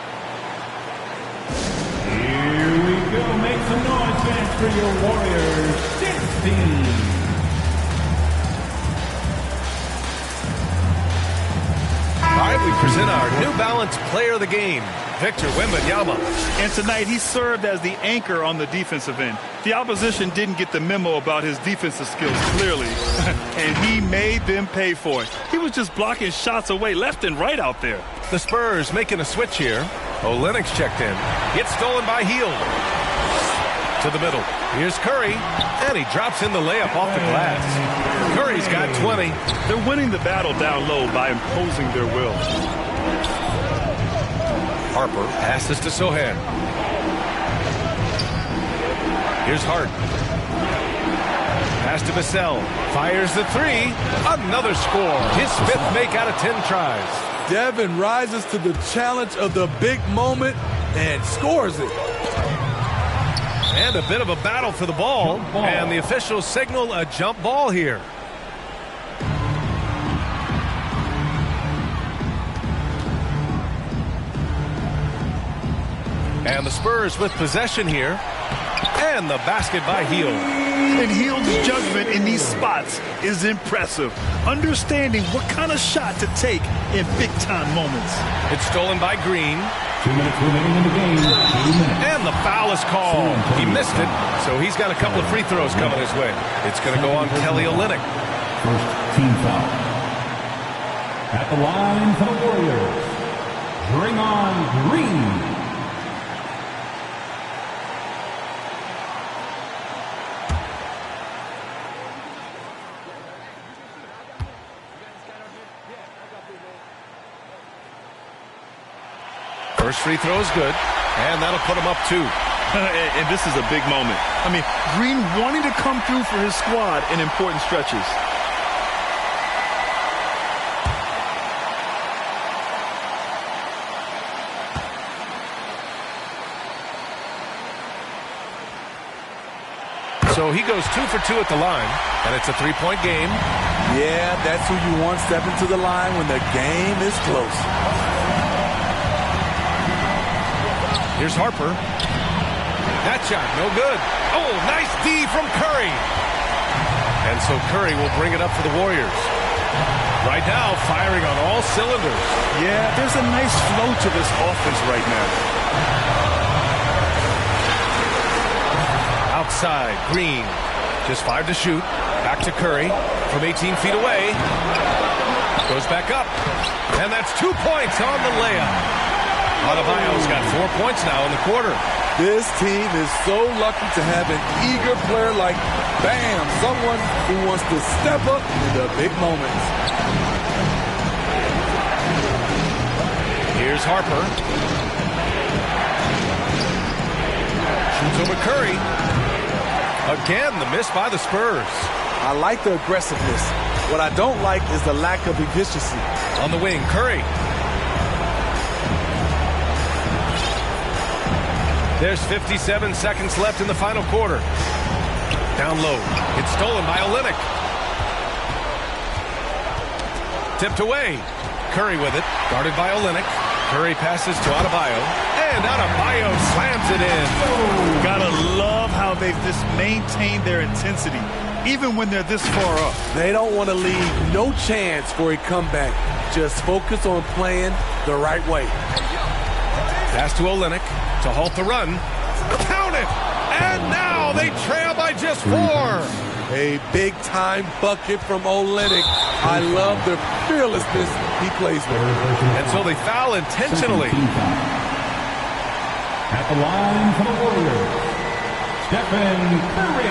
Here we go. Make some noise, fans, for your Warriors 16. All right, we present our New Balance Player of the Game, Victor Wembanyama. And tonight he served as the anchor on the defensive end. The opposition didn't get the memo about his defensive skills clearly, and he made them pay for it. He was just blocking shots away left and right out there. The Spurs making a switch here. Olynyk's checked in. It's stolen by Hield. To the middle. Here's Curry, and he drops in the layup off the glass. Curry's got 20. They're winning the battle down low by imposing their will. Harper passes to Sohan. Here's Hart. Pass to Vassell. Fires the 3. Another score. His 5th make out of 10 tries. Devin rises to the challenge of the big moment and scores it. And a bit of a battle for the ball. And the officials signal a jump ball here. And the Spurs with possession here. And the basket by Hield. And Hield's judgment in these spots is impressive. Understanding what kind of shot to take in big-time moments. It's stolen by Green. 2 minutes remaining in the game. 2 minutes. And the foul is called. He missed it, so he's got a couple of free throws coming his way. It's going to go on Kelly Olynyk. First team foul. At the line for the Warriors. Bring on Green. First free throw is good, and that'll put him up 2. And this is a big moment. I mean, Green wanting to come through for his squad in important stretches. So he goes 2 for 2 at the line, and it's a 3-point game. Yeah, that's who you want stepping to the line when the game is close. Here's Harper. That shot, no good. Oh, nice D from Curry. And so Curry will bring it up for the Warriors. Right now, firing on all cylinders. Yeah, there's a nice flow to this offense right now. Outside, Green. Just 5 to shoot. Back to Curry from 18 feet away. Goes back up. And that's 2 points on the layup. Adebayo's got 4 points now in the quarter. This team is so lucky to have an eager player like Bam, someone who wants to step up in the big moments. Here's Harper. Shoots over Curry. Again, the miss by the Spurs. I like the aggressiveness. What I don't like is the lack of efficiency. On the wing, Curry. There's 57 seconds left in the final quarter. Down low. It's stolen by Olynyk. Tipped away. Curry with it. Guarded by Olynyk. Curry passes to Adebayo. And Adebayo slams it in. Gotta love how they've just maintained their intensity, even when they're this far up. They don't want to leave no chance for a comeback. Just focus on playing the right way. Pass to Olynyk to halt the run. Count it! And now they trail by just 4. A big-time bucket from Olynyk. I love the fearlessness he plays with. And so they foul intentionally. At the line for the Warriors, Stephen Curry.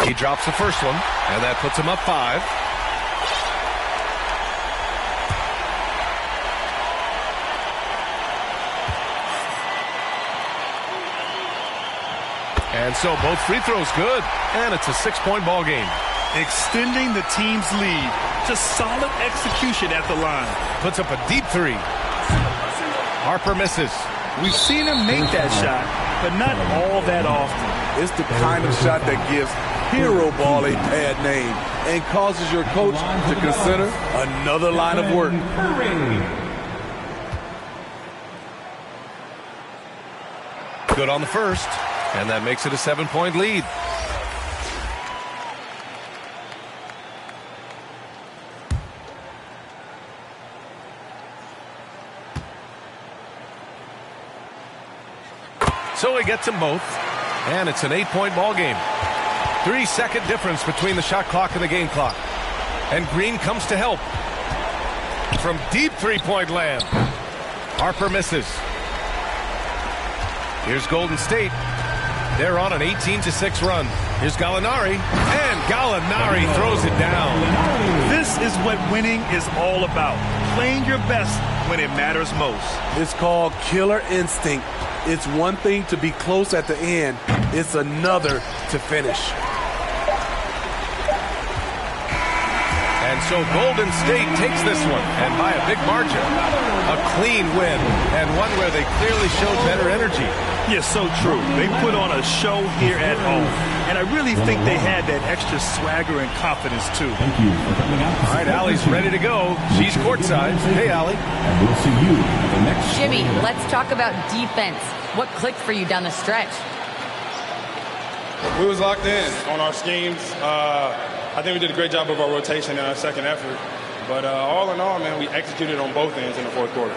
He drops the first one, and that puts him up 5. And so both free throws good, and it's a 6-point ball game. Extending the team's lead. Just solid execution at the line. Puts up a deep 3. Harper misses. We've seen him make that shot, but not all that often. It's the kind of shot that gives hero ball a bad name and causes your coach to consider another line of work. Good on the first, and that makes it a 7-point lead. So he gets them both, and it's an 8-point ball game. 3-second difference between the shot clock and the game clock. And Green comes to help. From deep 3-point land. Harper misses. Here's Golden State. They're on an 18-6 run. Here's Gallinari, and Gallinari throws it down. This is what winning is all about. Playing your best when it matters most. It's called killer instinct. It's one thing to be close at the end. It's another to finish. And so Golden State takes this one, and by a big margin. A clean win, and one where they clearly showed better energy. Yes, so true. They put on a show here at home, and I really think they had that extra swagger and confidence, too. Thank you for coming out. All right, Allie's ready to go. She's courtside. Hey, Allie. And we'll see you at the next. Jimmy, let's talk about defense. What clicked for you down the stretch? We was locked in on our schemes. I think we did a great job of our rotation in our second effort. But all in all, man, we executed on both ends in the fourth quarter.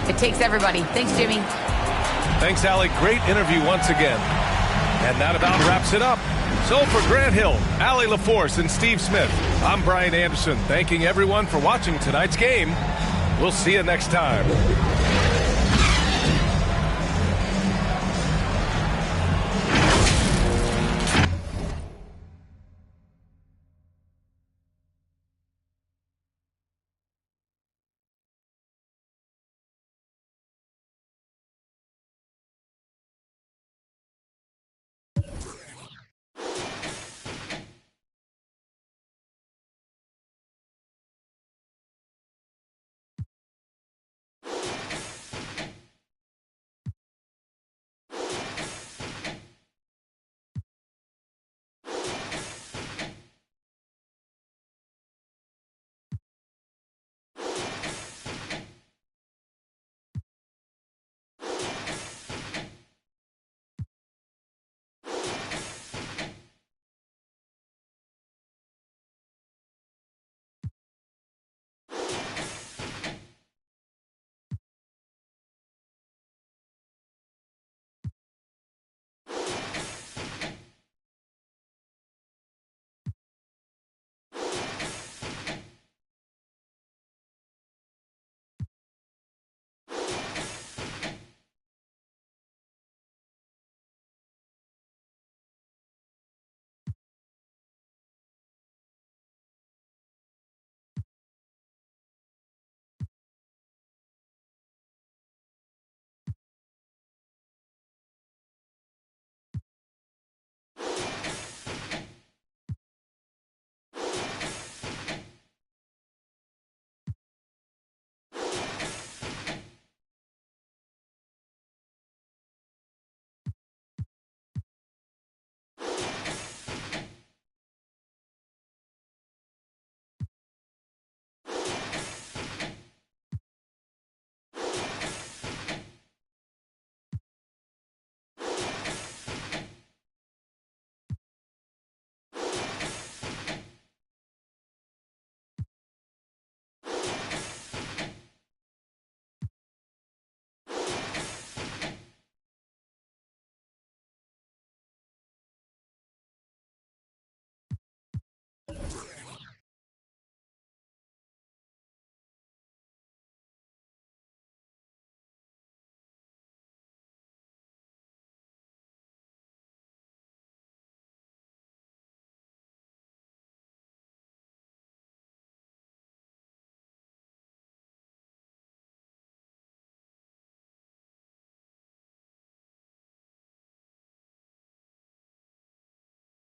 It takes everybody. Thanks, Jimmy. Thanks, Allie. Great interview once again. And that about wraps it up. So for Grant Hill, Allie LaForce, and Steve Smith, I'm Brian Anderson, thanking everyone for watching tonight's game. We'll see you next time.